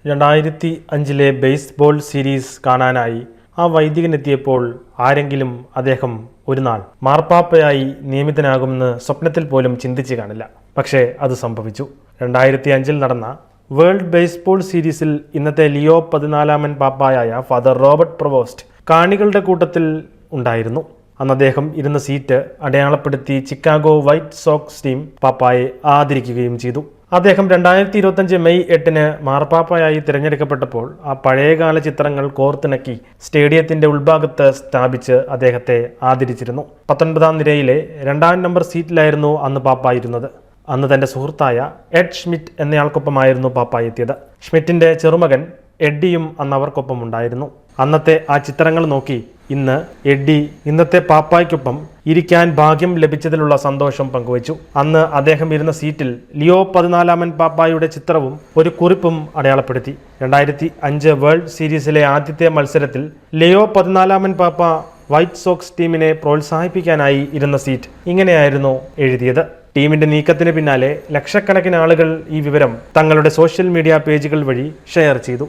2005 baseball series കാണാനായി ആ വൈദികനെത്തിയപ്പോൾ ആരെങ്കിലും അദ്ദേഹം ഒരു നാൾ മാർപ്പാപ്പയായി നിയമിതനാകുമെന്ന് സ്വപ്നത്തിൽ പോലും ചിന്തിച്ചു കാണില്ല. പക്ഷേ അത് സംഭവിച്ചു. 2005 നടന്ന വേൾഡ് ബേസ്ബോൾ സീരീസിൽ ഇന്നത്തെ ലിയോ 14 പാപ്പായായ ഫാദർ റോബർട്ട് പ്രൊവോസ്റ്റ് കാണികളുടെ കൂട്ടത്തിൽ ഉണ്ടായിരുന്നു. അന്ന് അദ്ദേഹം ഇരുന്ന സീറ്റ് അടയാളപ്പെടുത്തി ചിക്കാഗോ വൈറ്റ് സോക്സ് ടീം പാപ്പായെ ആദരിക്കുകയും ചെയ്തു. അദ്ദേഹം 2025 മെയ് 8 മാർപ്പാപ്പയായി തിരഞ്ഞെടുക്കപ്പെട്ടപ്പോൾ ആ പഴയകാല ചിത്രങ്ങൾ കോർത്തിണക്കി സ്റ്റേഡിയത്തിന്റെ ഉൾഭാഗത്ത് സ്ഥാപിച്ച് അദ്ദേഹത്തെ ആദരിച്ചിരുന്നു. 19ാം നിരയിലെ 2ാം നമ്പർ സീറ്റിലായിരുന്നു അന്ന് പാപ്പ ഇരുന്നത്. അന്ന് തന്റെ സുഹൃത്തായ എഡ് ഷ്മിറ്റ് എന്നയാൾക്കൊപ്പമായിരുന്നു പാപ്പ എത്തിയത്. ഷ്മിറ്റിന്റെ ചെറുമകൻ എഡ്ഡിയും അന്ന് അവർക്കൊപ്പം ഉണ്ടായിരുന്നു. അന്നത്തെ ആ ചിത്രങ്ങൾ നോക്കി ഇന്ന് എഡ്ഡി ഇന്നത്തെ പാപ്പായ്ക്കൊപ്പം ഇരിക്കാൻ ഭാഗ്യം ലഭിച്ചതിലുള്ള സന്തോഷം പങ്കുവച്ചു. അന്ന് അദ്ദേഹം ഇരുന്ന സീറ്റിൽ ലിയോ 14 പാപ്പായുടെ ചിത്രവും ഒരു കുറിപ്പും അടയാളപ്പെടുത്തി. 2005 വേൾഡ് സീരീസിലെ ആദ്യത്തെ മത്സരത്തിൽ ലിയോ 14 പാപ്പ വൈറ്റ് സോക്സ് ടീമിനെ പ്രോത്സാഹിപ്പിക്കാനായി ഇരുന്ന സീറ്റ് ഇങ്ങനെയായിരുന്നു എഴുതിയത്. ടീമിന്റെ നീക്കത്തിന് പിന്നാലെ ലക്ഷക്കണക്കിന് ആളുകൾ ഈ വിവരം തങ്ങളുടെ സോഷ്യൽ മീഡിയ പേജുകൾ വഴി ഷെയർ ചെയ്തു.